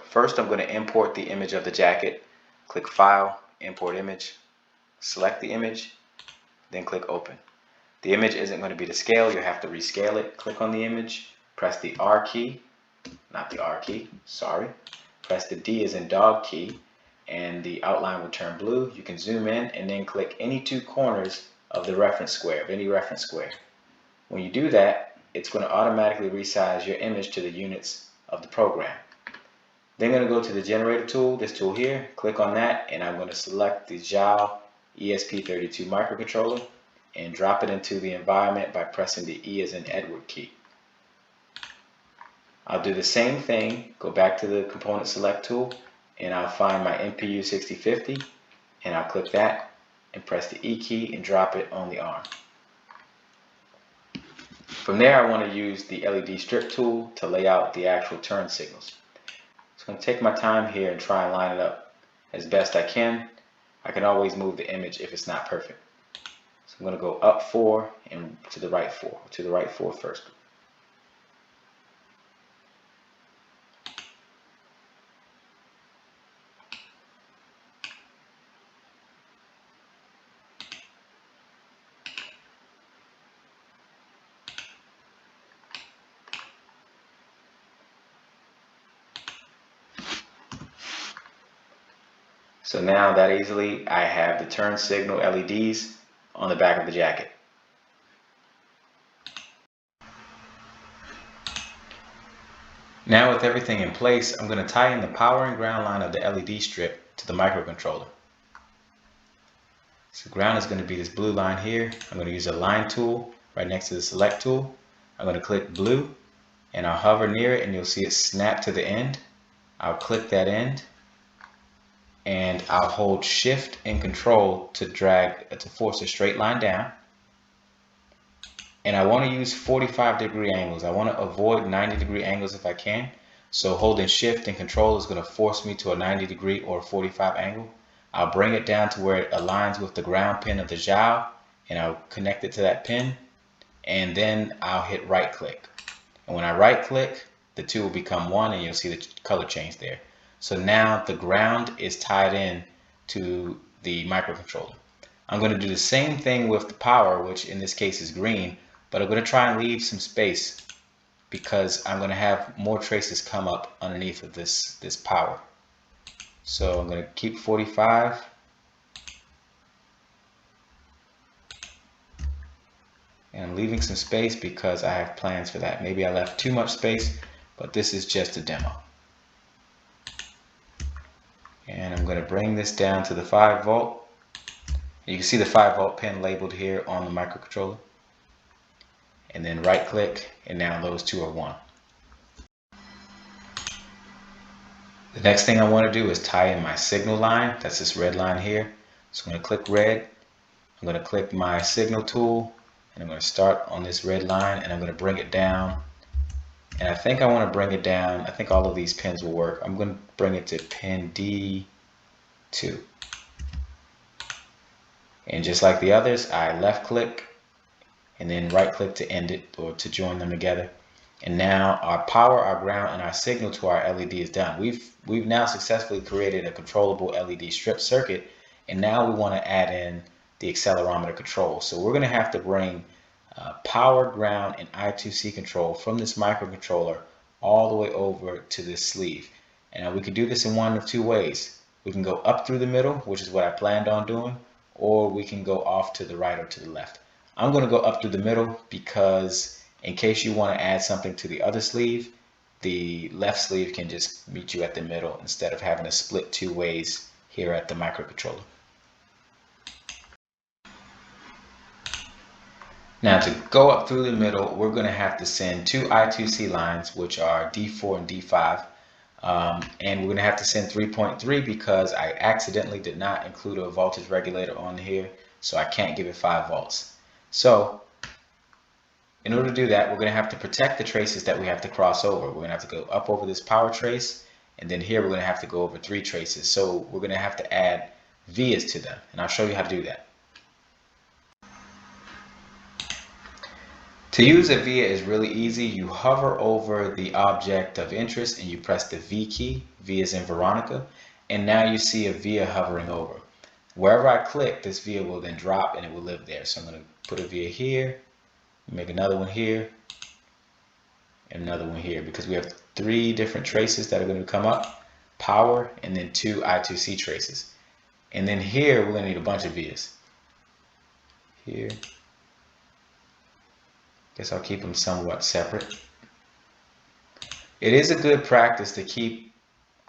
first I'm going to import the image of the jacket. Click File, Import Image, select the image, then click Open. The image isn't going to be to scale, you'll have to rescale it. Click on the image, press the R key, not the R key, sorry. Press the D as in dog key, and the outline will turn blue. You can zoom in and then click any two corners of the reference square, of any reference square. When you do that, it's going to automatically resize your image to the units of the program. Then I'm going to go to the generator tool, this tool here, click on that, and I'm going to select the Zhao ESP32 microcontroller and drop it into the environment by pressing the E as in Edward key. I'll do the same thing, go back to the component select tool, and I'll find my MPU 6050, and I'll click that and press the E key and drop it on the arm. From there, I want to use the LED strip tool to lay out the actual turn signals. So I'm going to take my time here and try and line it up as best I can. I can always move the image if it's not perfect. So I'm going to go up 4 and to the right 4 first. So now that easily I have the turn signal LEDs on the back of the jacket. Now with everything in place, I'm going to tie in the power and ground line of the LED strip to the microcontroller. So ground is going to be this blue line here. I'm going to use a line tool right next to the select tool. I'm going to click blue and I'll hover near it and you'll see it snap to the end. I'll click that end and I'll hold shift and control to force a straight line down. And I want to use 45-degree angles. I want to avoid 90-degree angles if I can. So holding shift and control is going to force me to a 90-degree or 45 angle. I'll bring it down to where it aligns with the ground pin of the Zhao, and I'll connect it to that pin, and then I'll hit right click. And when I right click, the two will become one and you'll see the color change there. So now the ground is tied in to the microcontroller. I'm going to do the same thing with the power, which in this case is green, but I'm going to try and leave some space because I'm going to have more traces come up underneath of this power. So I'm going to keep 45. And I'm leaving some space because I have plans for that. Maybe I left too much space, but this is just a demo. And I'm going to bring this down to the 5 volt. You can see the 5 volt pin labeled here on the microcontroller. And then right click, and now those two are one. The next thing I want to do is tie in my signal line. That's this red line here. So I'm going to click red. I'm going to click my signal tool, and I'm going to start on this red line, and I'm going to bring it down. And I think I want to bring it down. I think all of these pins will work. I'm going to bring it to pin D2. And just like the others, I left click and then right click to end it or to join them together. And now our power, our ground, and our signal to our LED is done. We've now successfully created a controllable LED strip circuit, and now we want to add in the accelerometer control. So we're going to have to bring power, ground, and I2C control from this microcontroller all the way over to this sleeve. And we could do this in one of two ways. We can go up through the middle, which is what I planned on doing, or we can go off to the right or to the left. I'm going to go up through the middle because in case you want to add something to the other sleeve, the left sleeve can just meet you at the middle instead of having to split two ways here at the microcontroller. Now to go up through the middle, we're going to have to send two I2C lines, which are D4 and D5. And we're going to have to send 3.3 because I accidentally did not include a voltage regulator on here, so I can't give it 5 volts. So in order to do that, we're going to have to protect the traces that we have to cross over. We're going to have to go up over this power trace, and then here we're going to have to go over 3 traces. So we're going to have to add vias to them, and I'll show you how to do that. To use a via is really easy. You hover over the object of interest and you press the V key. V is in Veronica. And now you see a via hovering over. Wherever I click, this via will then drop and it will live there. So I'm going to put a via here, make another one here, and another one here, because we have 3 different traces that are going to come up, power, and then 2 I2C traces. And then here, we're going to need a bunch of vias. Here. Guess I'll keep them somewhat separate. It is a good practice to keep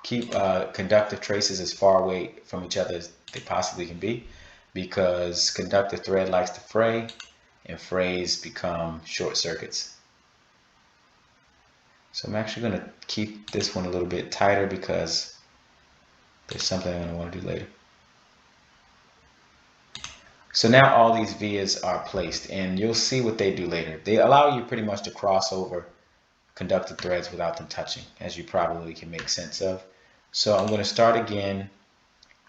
conductive traces as far away from each other as they possibly can be, because conductive thread likes to fray, and frays become short circuits. So I'm actually going to keep this one a little bit tighter because there's something I'm going to want to do later. So now all these vias are placed, and you'll see what they do later. They allow you pretty much to cross over conductive threads without them touching, as you probably can make sense of. So I'm going to start again,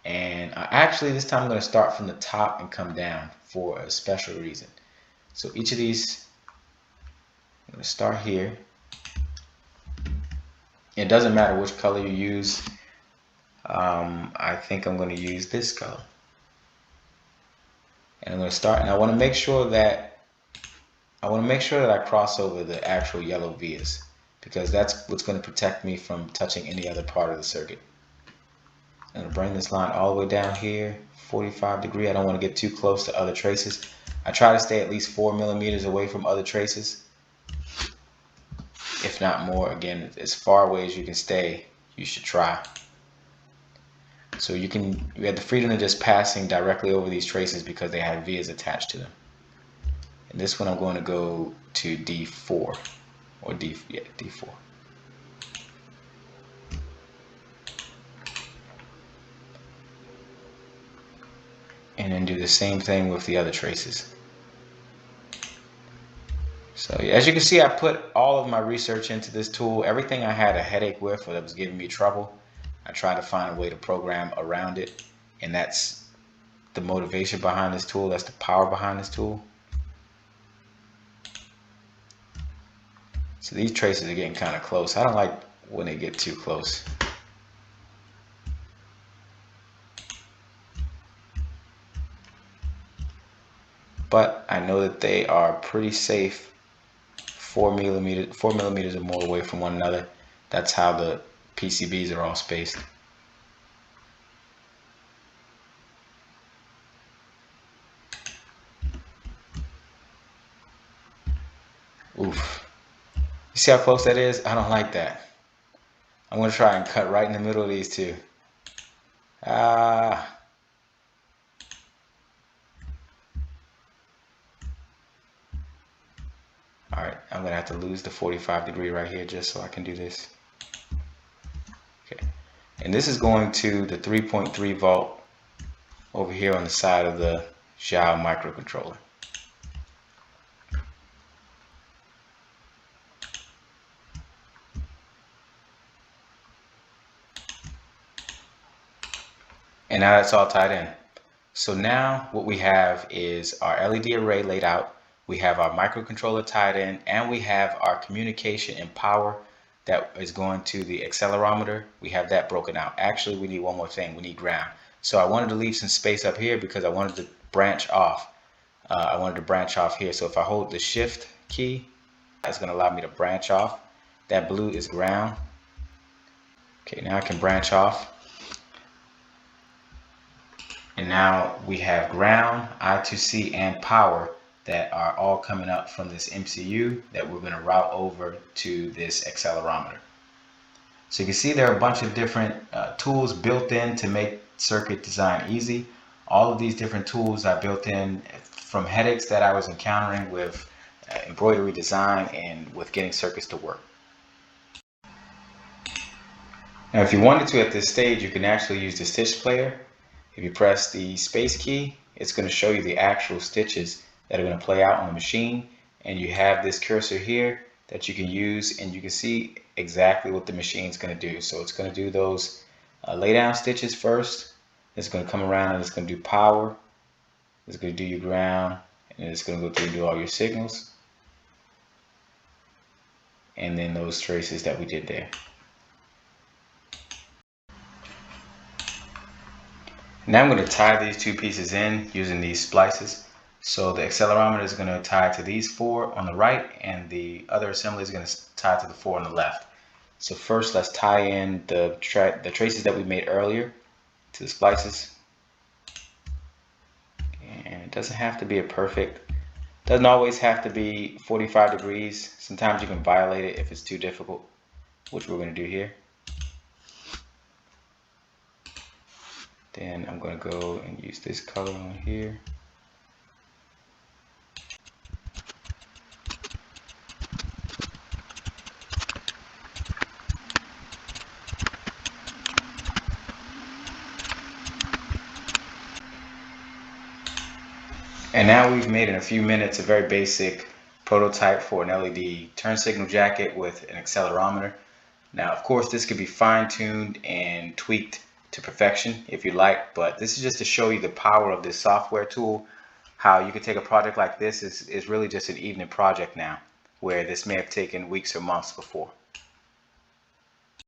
and actually this time I'm going to start from the top and come down for a special reason. So each of these, I'm going to start here. It doesn't matter which color you use. I think I'm going to use this color. And I'm going to start, and I want to make sure that I cross over the actual yellow vias, because that's what's going to protect me from touching any other part of the circuit. I'm going to bring this line all the way down here, 45 degree. I don't want to get too close to other traces. I try to stay at least 4 millimeters away from other traces, if not more. Again, as far away as you can stay, you should try. So you have the freedom of just passing directly over these traces because they have vias attached to them. And this one I'm going to go to D4 or D4. And then do the same thing with the other traces. So as you can see, I put all of my research into this tool. Everything I had a headache with or that was giving me trouble, I tried to find a way to program around it, and that's the motivation behind this tool. That's the power behind this tool. So these traces are getting kind of close. I don't like when they get too close. But I know that they are pretty safe, 4 millimeters or more away from one another. That's how the PCBs are all spaced. Oof. You see how close that is? I don't like that. I'm going to try and cut right in the middle of these two. Alright, I'm going to have to lose the 45 degree right here just so I can do this. Okay, and this is going to the 3.3 volt over here on the side of the Xiao microcontroller. And now that's all tied in. So now what we have is our LED array laid out. We have our microcontroller tied in, and we have our communication and power that is going to the accelerometer. We have that broken out. Actually, we need one more thing. We need ground. So I wanted to leave some space up here because I wanted to branch off. Here. So if I hold the shift key, it's going to allow me to branch off. That blue is ground. Okay, now I can branch off. And now we have ground, I2C, and power that are all coming up from this MCU that we're going to route over to this accelerometer. So you can see there are a bunch of different tools built in to make circuit design easy. All of these different tools are built in from headaches that I was encountering with embroidery design and with getting circuits to work. Now if you wanted to at this stage, you can actually use the stitch player. If you press the space key, it's going to show you the actual stitches that are going to play out on the machine, and you have this cursor here that you can use, and you can see exactly what the machine's going to do. So it's going to do those lay down stitches first. It's going to come around and it's going to do power. It's going to do your ground, and it's going to go through and do all your signals. and then those traces that we did there. Now I'm going to tie these two pieces in using these splices. So the accelerometer is going to tie to these 4 on the right, and the other assembly is going to tie to the 4 on the left. So first, let's tie in the traces that we made earlier to the splices. And it doesn't have to be doesn't always have to be 45 degrees. Sometimes you can violate it if it's too difficult, which we're going to do here. Then I'm going to go and use this color on here. And now we've made in a few minutes a very basic prototype for an LED turn signal jacket with an accelerometer. Now, of course, this could be fine-tuned and tweaked to perfection if you like, but this is just to show you the power of this software tool, how you could take a project like this is really just an evening project now, where this may have taken weeks or months before.